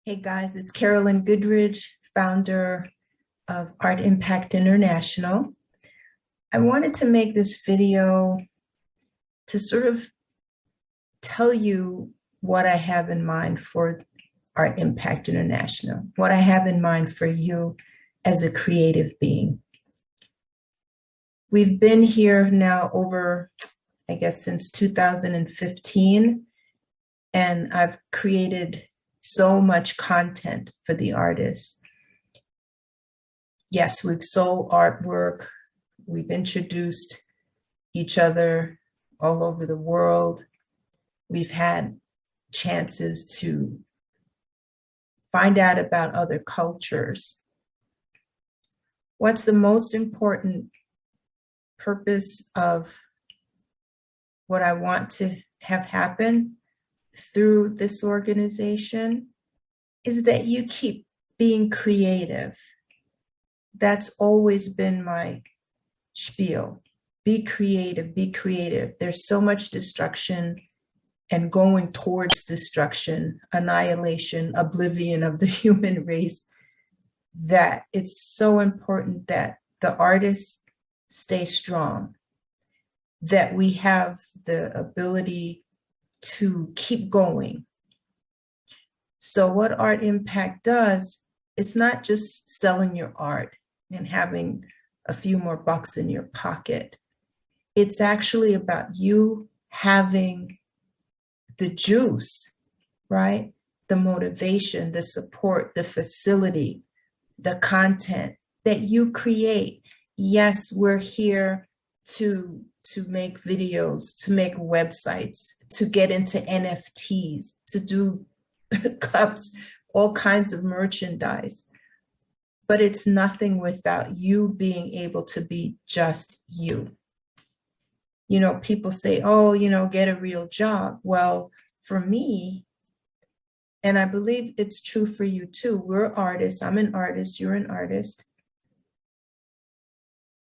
Hey guys, it's Carolyn Goodridge, founder of Art Impact International. I wanted to make this video to sort of tell you what I have in mind for Art Impact International, what I have in mind for you as a creative being. We've been here now over, I guess, since 2015, and I've created so much content for the artists. Yes, we've sold artwork. We've introduced each other all over the world. We've had chances to find out about other cultures. What's the most important purpose of what I want to have happen through this organization is that you keep being creative. That's always been my spiel. Be creative, be creative. There's so much destruction and going towards destruction, annihilation, oblivion of the human race, that it's so important that the artists stay strong, that we have the ability to keep going. So what Art Impact does, it's not just selling your art and having a few more bucks in your pocket. It's actually about you having the juice, right? The motivation, the support, the facility, the content that you create. Yes, we're here to make videos, to make websites, to get into NFTs, to do cups, all kinds of merchandise. But it's nothing without you being able to be just you. You know, people say, oh, get a real job. Well, for me, and I believe it's true for you too, we're artists. I'm an artist, you're an artist.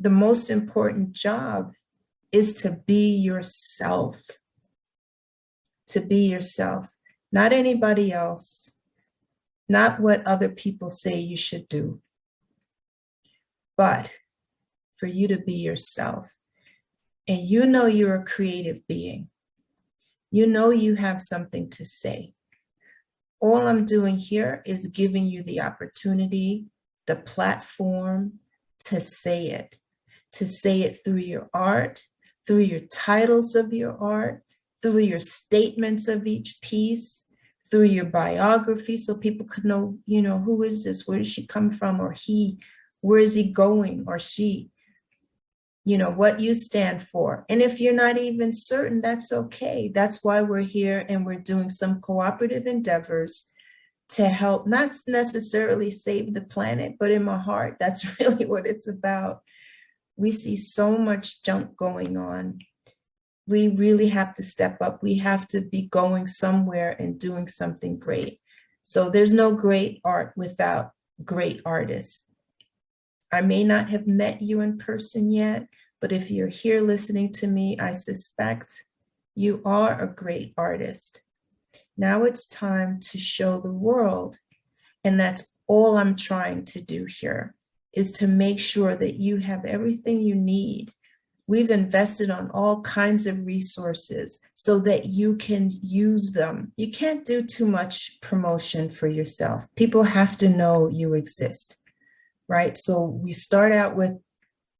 The most important job is to be yourself. To be yourself, not anybody else, not what other people say you should do, but for you to be yourself. And you know you're a creative being. You know you have something to say. All I'm doing here is giving you the opportunity, the platform to say it through your art, through your titles of your art, through your statements of each piece, through your biography, so people could know, who is this? Where does she come from? Or he, where is he going? Or she, what you stand for. And if you're not even certain, that's okay. That's why we're here, and we're doing some cooperative endeavors to help, not necessarily save the planet, but in my heart, that's really what it's about. We see so much junk going on. We really have to step up. We have to be going somewhere and doing something great. So there's no great art without great artists. I may not have met you in person yet, but if you're here listening to me, I suspect you are a great artist. Now it's time to show the world, and that's all I'm trying to do here, is to make sure that you have everything you need. We've invested on all kinds of resources so that you can use them. You can't do too much promotion for yourself. People have to know you exist, right? So we start out with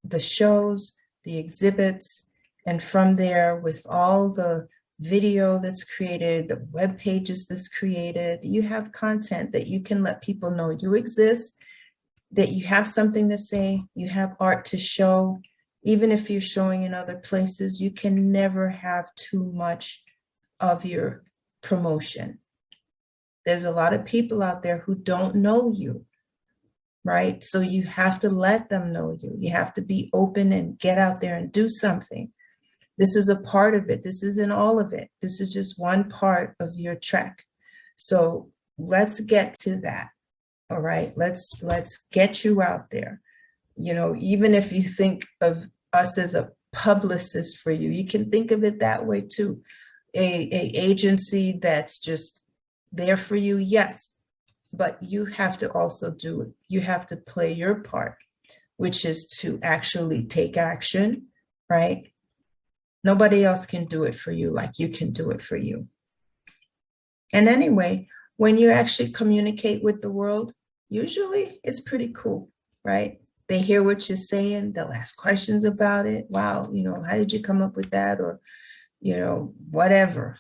the shows, the exhibits, and from there, with all the video that's created, the web pages that's created, you have content that you can let people know you exist, that you have something to say, you have art to show. Even if you're showing in other places, you can never have too much of your promotion. There's a lot of people out there who don't know you, right? So you have to let them know you. You have to be open and get out there and do something. This is a part of it. This isn't all of it. This is just one part of your trek. So let's get to that. All right, let's get you out there. Even if you think of us as a publicist for you, you can think of it that way too. A agency that's just there for you, yes. but you have to also do it. You have to play your part, which is to actually take action, right? Nobody else can do it for you like you can do it for you. And anyway, when you actually communicate with the world, usually it's pretty cool, right? They hear what you're saying, they'll ask questions about it. Wow, how did you come up with that? Or, whatever.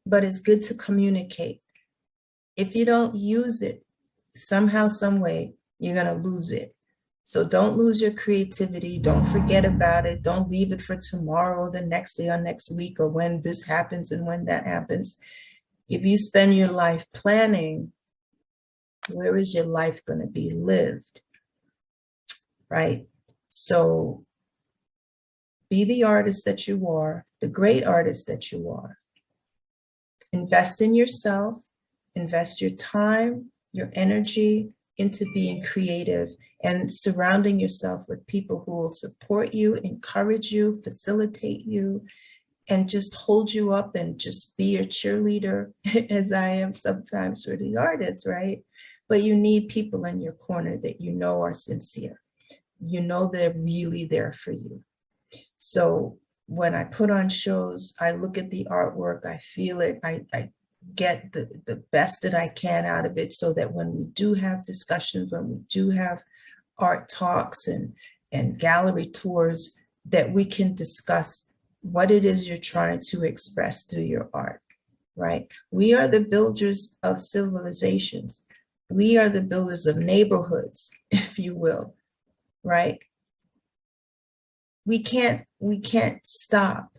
But it's good to communicate. If you don't use it, somehow, some way, you're going to lose it. So don't lose your creativity. Don't forget about it. Don't leave it for tomorrow, the next day, or next week, or when this happens and when that happens. If you spend your life planning, where is your life going to be lived? Right? So be the artist that you are, the great artist that you are. Invest in yourself, invest your time, your energy into being creative and surrounding yourself with people who will support you, encourage you, facilitate you, and just hold you up and just be your cheerleader, as I am sometimes for the artists, right? But you need people in your corner that you know are sincere. You know they're really there for you. So when I put on shows, I look at the artwork, I feel it, I get the best that I can out of it, so that when we do have discussions, when we do have art talks and gallery tours, that we can discuss what it is you're trying to express through your art, right? We are the builders of civilizations. We are the builders of neighborhoods, if you will, right? We can't stop.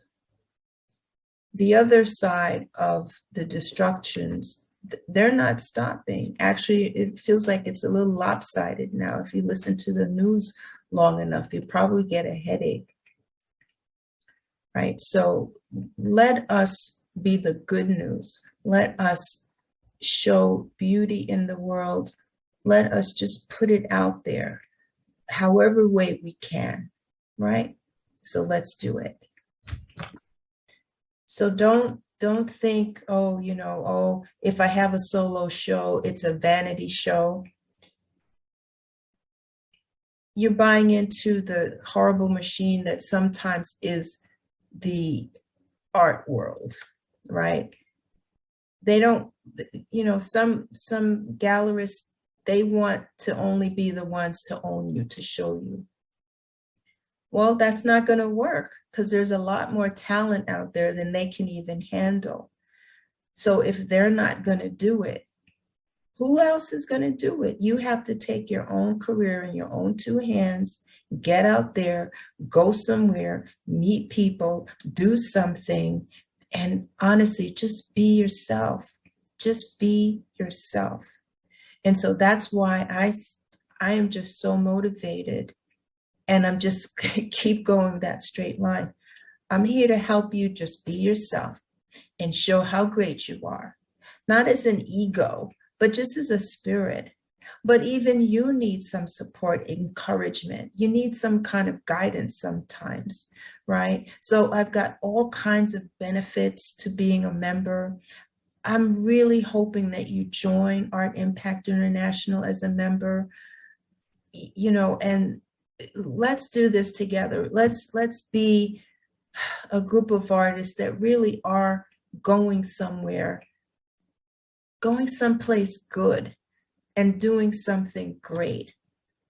The other side of the destructions, they're not stopping. Actually, it feels like it's a little lopsided now. If you listen to the news long enough, you probably get a headache, right? So let us be the good news. Let us show beauty in the world. Let us just put it out there, however way we can, right? So let's do it. So don't think, if I have a solo show, it's a vanity show. You're buying into the horrible machine that sometimes is the art world, right? They don't, some gallerists, they want to only be the ones to own you, to show you. Well, that's not going to work, because there's a lot more talent out there than they can even handle. So if they're not going to do it, who else is going to do it? You have to take your own career in your own two hands, get out there, go somewhere, meet people, do something, and honestly, just be yourself. Just be yourself. And so that's why I am just so motivated. And I'm just keep going that straight line. I'm here to help you just be yourself and show how great you are. Not as an ego, but just as a spirit. But even you need some support, encouragement. You need some kind of guidance sometimes, right? So I've got all kinds of benefits to being a member. I'm really hoping that you join Art Impact International as a member, and let's do this together. Let's be a group of artists that really are going somewhere, going someplace good and doing something great.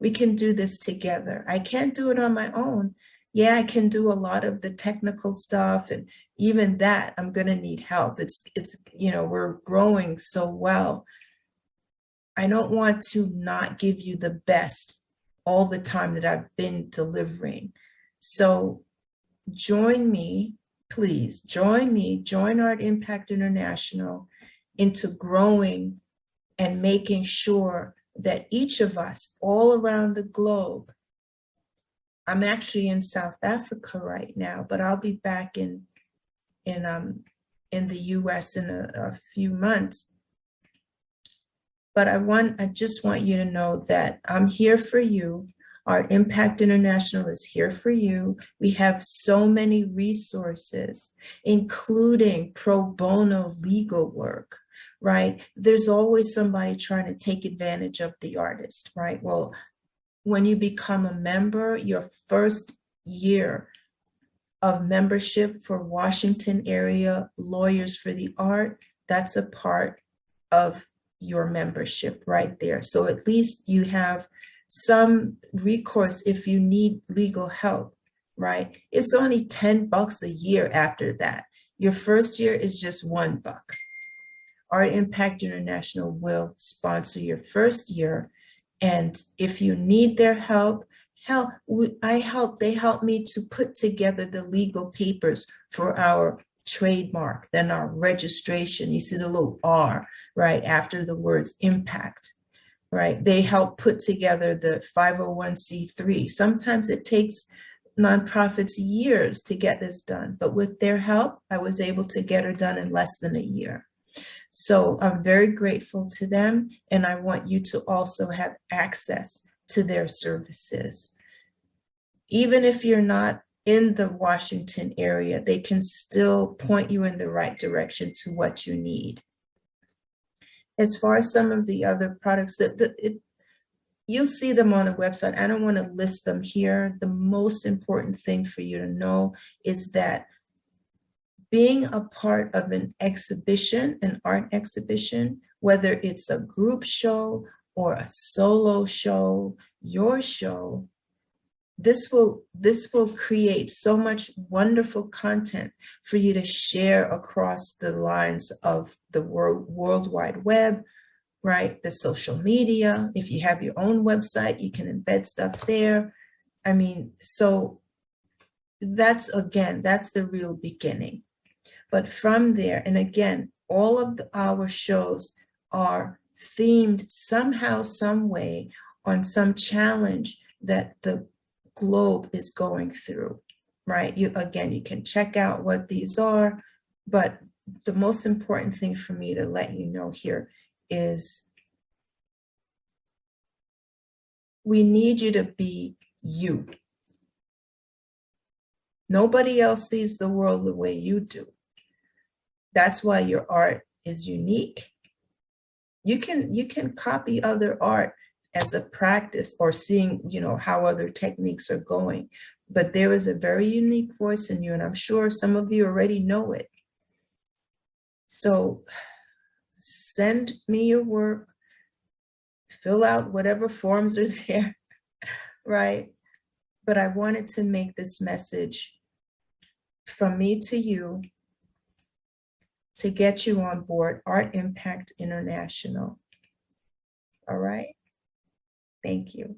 We can do this together. I can't do it on my own. Yeah, I can do a lot of the technical stuff, and even that I'm going to need help. It's we're growing so well. I don't want to not give you the best all the time that I've been delivering. So join me, please. Join Art Impact International into growing and making sure that each of us all around the globe, I'm actually in South Africa right now, but I'll be back in the US in a few months. But I just want you to know that I'm here for you. Our Impact International is here for you. We have so many resources, including pro bono legal work. right? There's always somebody trying to take advantage of the artist, right? Well, when you become a member, your first year of membership for Washington area Lawyers for the Art, that's a part of your membership right there. So at least you have some recourse if you need legal help, right? It's only $10 a year after that. Your first year is just $1. Art Impact International will sponsor your first year. And if you need their help, they help me to put together the legal papers for our trademark, then our registration. You see the little R right after the words impact, right? They help put together the 501c3. Sometimes it takes nonprofits years to get this done, but with their help, I was able to get her done in less than a year. So I'm very grateful to them, and I want you to also have access to their services. Even if you're not in the Washington area, they can still point you in the right direction to what you need. As far as some of the other products, you'll see them on the website. I don't want to list them here. The most important thing for you to know is that being a part of an exhibition, an art exhibition, whether it's a group show or a solo show, your show, this will create so much wonderful content for you to share across the lines of the World Wide Web, right? The social media. If you have your own website, you can embed stuff there. I mean, so that's the real beginning. But from there, and again, all of our shows are themed somehow, some way on some challenge that the globe is going through, right? You can check out what these are, but the most important thing for me to let you know here is we need you to be you. Nobody else sees the world the way you do. That's why your art is unique. You can copy other art as a practice or seeing, how other techniques are going. But there is a very unique voice in you, and I'm sure some of you already know it. So send me your work, fill out whatever forms are there, right? But I wanted to make this message from me to you to get you on board Art Impact International. All right? Thank you.